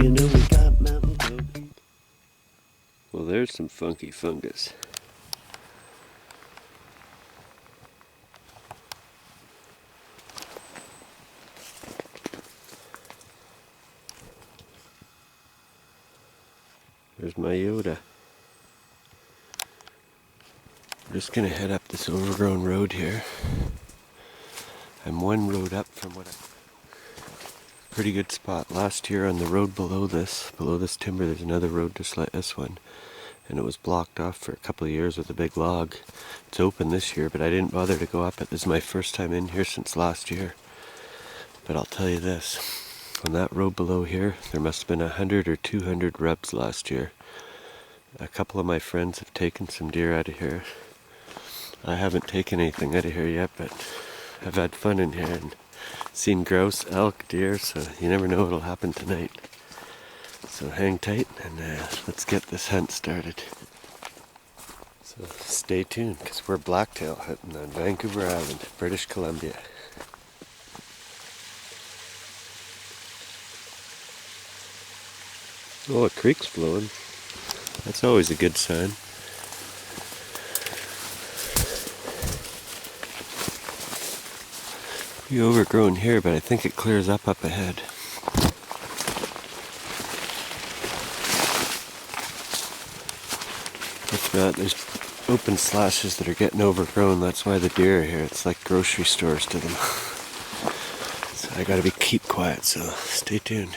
you know we got mountain goat. Well, there's some funky fungus. There's my Yoda. I'm just gonna head up this overgrown road here. I'm one road up from what pretty good spot. Last year on the road below this timber, there's another road just like this one. And it was blocked off for a couple of years with a big log. It's open this year, but I didn't bother to go up it. This is my first time in here since last year. But I'll tell you this, on that road below here, there must have been 100 or 200 rubs last year. A couple of my friends have taken some deer out of here. I haven't taken anything out of here yet, but I've had fun in here and seen grouse, elk, deer, so you never know what'll happen tonight. So hang tight and let's get this hunt started. So stay tuned, because we're blacktail hunting on Vancouver Island, British Columbia. Oh, a creek's flowing. That's always a good sign. Pretty overgrown here, but I think it clears up ahead. If not, there's open slashes that are getting overgrown. That's why the deer are here. It's like grocery stores to them. So I gotta keep quiet, so stay tuned.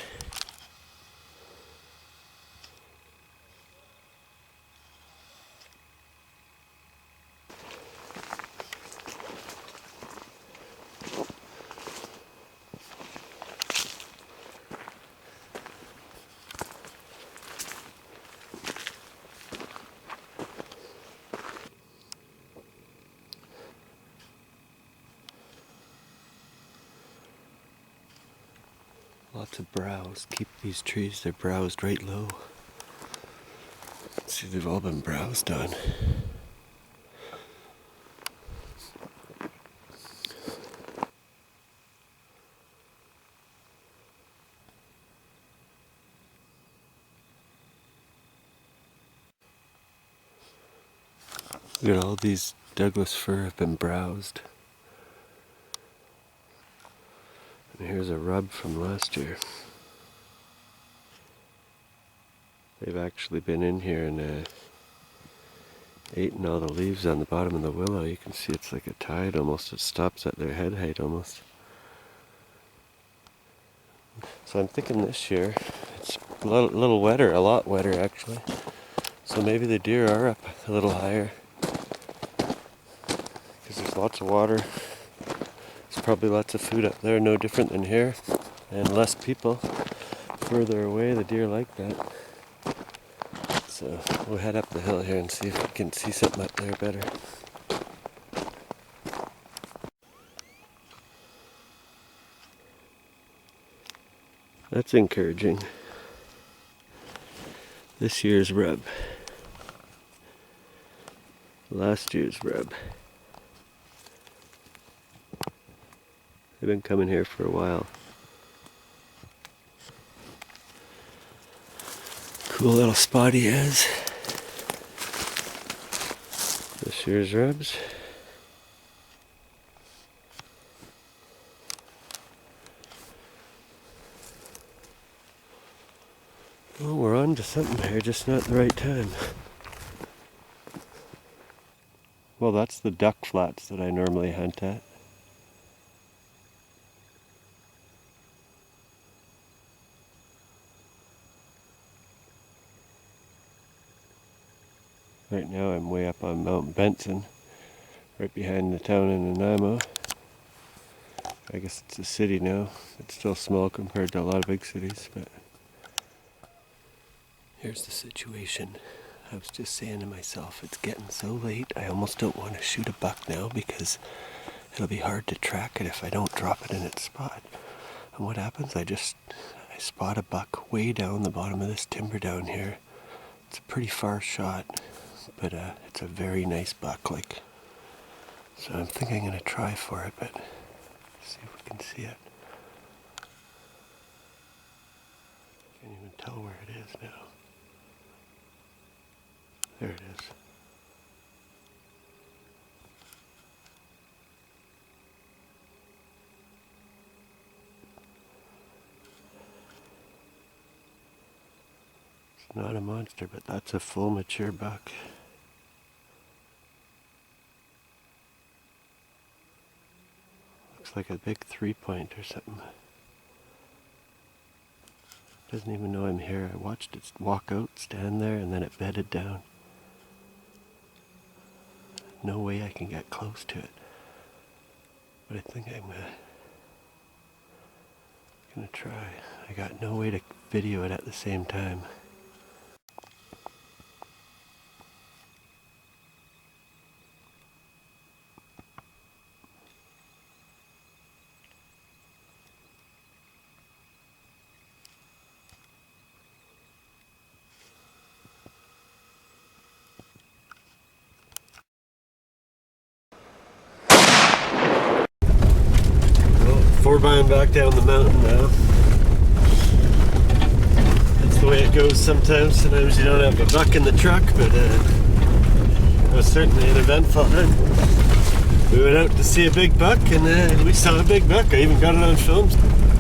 Lots of browse. Keep these trees, they're browsed right low. See, they've all been browsed on. Look at all these Douglas fir have been browsed. And here's a rub from last year. They've actually been in here and eaten all the leaves on the bottom of the willow. You can see it's like a tide almost. It stops at their head height almost. So I'm thinking this year it's a little wetter, a lot wetter actually. So maybe the deer are up a little higher. Because there's lots of water. There's probably lots of food up there, no different than here. And less people. Further away, the deer like that. So we'll head up the hill here and see if we can see something up there better. That's encouraging. This year's rub. Last year's rub. They've been coming here for a while. Cool little spot he is. This year's rubs. Oh, we're on to something here, just not the right time. Well, that's the duck flats that I normally hunt at. Right now I'm way up on Mount Benson, right behind the town in Nanaimo. I guess it's a city now. It's still small compared to a lot of big cities, but here's the situation. I was just saying to myself, it's getting so late, I almost don't want to shoot a buck now because it'll be hard to track it if I don't drop it in its spot. And what happens, I spot a buck way down the bottom of this timber down here. It's a pretty far shot, but it's a very nice buck. So I'm thinking I'm going to try for it, but see if we can see it. Can't even tell where it is now. There it is. It's not a monster, but that's a full mature buck. Looks like a big 3-point or something. Doesn't even know I'm here. I watched it walk out, stand there, and then it bedded down. No way I can get close to it. But I think I'm gonna try. I got no way to video it at the same time. Four-buying back down the mountain now. That's the way it goes sometimes. Sometimes you don't have a buck in the truck, but it was certainly an eventful hunt. We went out to see a big buck, and we saw a big buck. I even got it on film.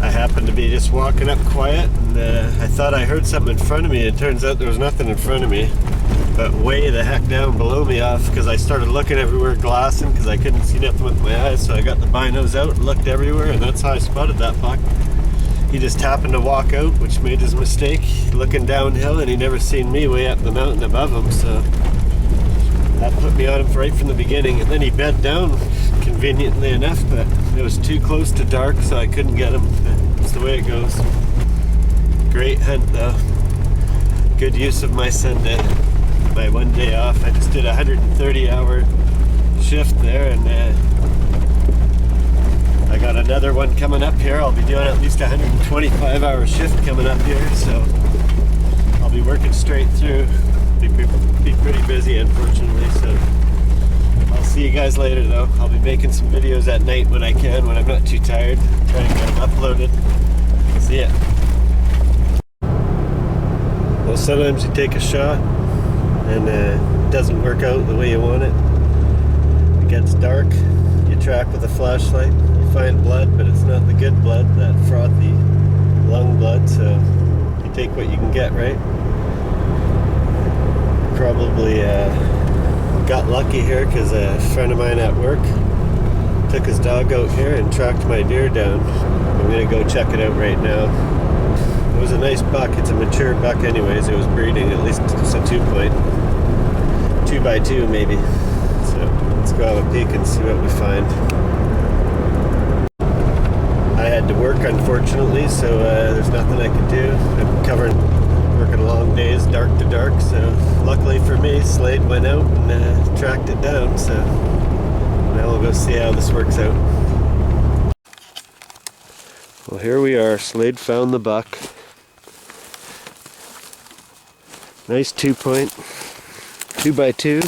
I happened to be just walking up quiet, and I thought I heard something in front of me. It turns out there was nothing in front of me, but way the heck down below me off, because I started looking everywhere, glassing, because I couldn't see nothing with my eyes. So I got the binos out and looked everywhere, and that's how I spotted that buck. He just happened to walk out, which made his mistake, looking downhill, and he never seen me way up the mountain above him, so that put me on him right from the beginning. And then he bed down, conveniently enough, but it was too close to dark, so I couldn't get him. That's the way it goes. Great hunt though. Good use of my Sunday. My one day off. I just did a 130-hour shift there, and I got another one coming up here. I'll be doing at least a 125-hour shift coming up here, so I'll be working straight through. Be pretty busy, unfortunately, so I'll see you guys later though. I'll be making some videos at night when I can, when I'm not too tired. Try and get them uploaded. See ya. Well, sometimes you take a shot and it doesn't work out the way you want it. It gets dark, you track with a flashlight, you find blood, but it's not the good blood, that frothy lung blood, so you take what you can get, right? Probably got lucky here because a friend of mine at work took his dog out here and tracked my deer down. I'm gonna go check it out right now. It was a nice buck. It's a mature buck anyways. It was breeding. At least it's a 2-point. 2x2 maybe. So let's go have a peek and see what we find. I had to work unfortunately, so there's nothing I could do. I'm working long days, dark to dark, so luckily for me, Slade went out and tracked it down, so now we'll go see how this works out. Well, here we are. Slade found the buck. Nice 2-point, 2x2.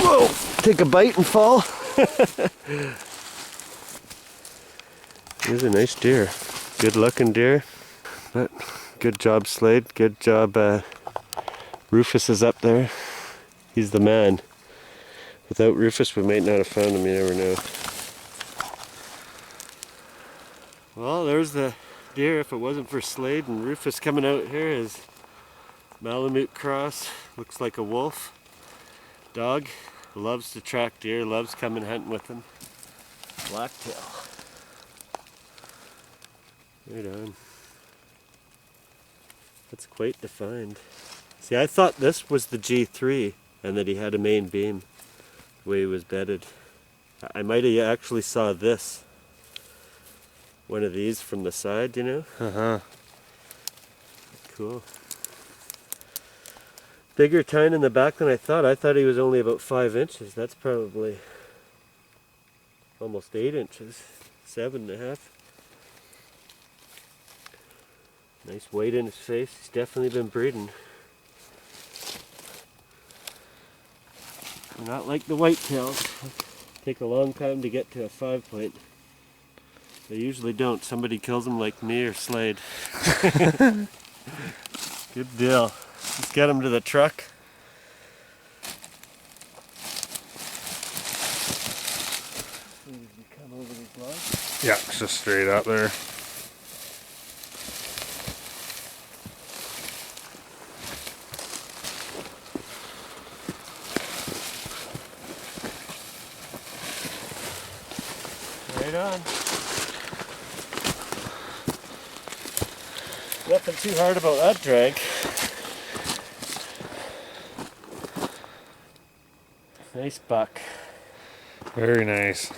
Whoa! Take a bite and fall. Here's a nice deer. Good looking deer. But good job, Slade. Good job. Rufus is up there. He's the man. Without Rufus, we might not have found him. You never know. Well, there's the deer. If it wasn't for Slade and Rufus coming out here, his Malamute cross. Looks like a wolf. Dog. Loves to track deer. Loves coming hunting with them. Blacktail. Right on. That's quite the find. See, I thought this was the G3 and that he had a main beam the way he was bedded. I might have actually saw this. One of these from the side, you know? Uh-huh. Cool. Bigger tine in the back than I thought. I thought he was only about 5 inches. That's probably almost 8 inches. 7.5. Nice weight in his face. He's definitely been breeding. Not like the whitetails. Take a long time to get to a 5-point. They usually don't. Somebody kills them like me or Slade. Good deal. Let's get them to the truck. Come over these logs. Yeah, it's just straight up there. Right on. Nothing too hard about that drag. Nice buck. Very nice.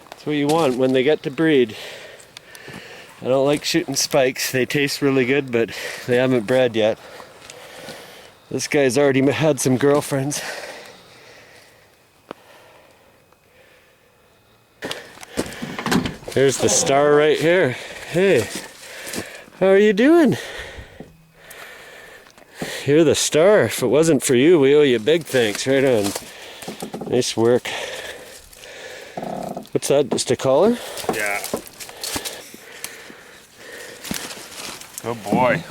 That's what you want when they get to breed. I don't like shooting spikes. They taste really good, but they haven't bred yet. This guy's already had some girlfriends. There's the star right here. Hey, how are you doing? You're the star. If it wasn't for you, we owe you big thanks. Right on. Nice work. What's that? Just a collar? Yeah. Good boy.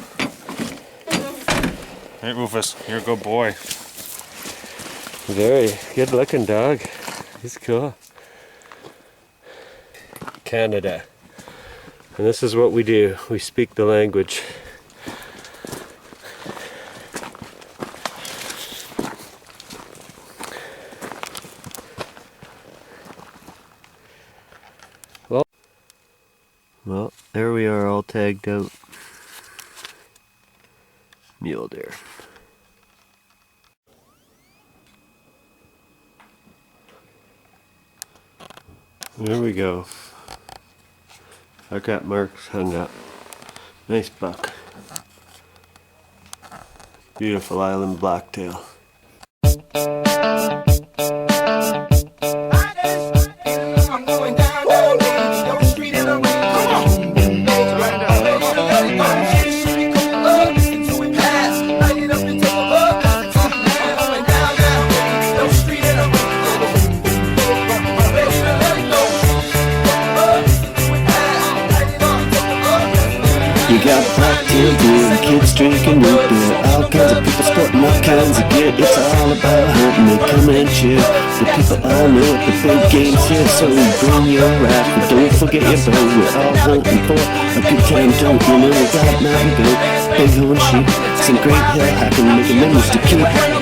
Hey, Rufus, you're a good boy. Very good looking dog. He's cool. Canada. And this is what we do. We speak the language. Well, there we are, all tagged out. Mule deer. There we go. I got marks hung up. Nice buck. Beautiful island blacktail. You got Blacktail Deer, kids drinking root beer, all kinds of people sporting all kinds of gear. It's all about hunting, they come and cheer. The people all know it, the big game's here, so bring your rifle, don't forget your bow. We're all hunting for a good time, don't you know? We got mountain goat, bighorn sheep, some great hill hacking, making memories to keep.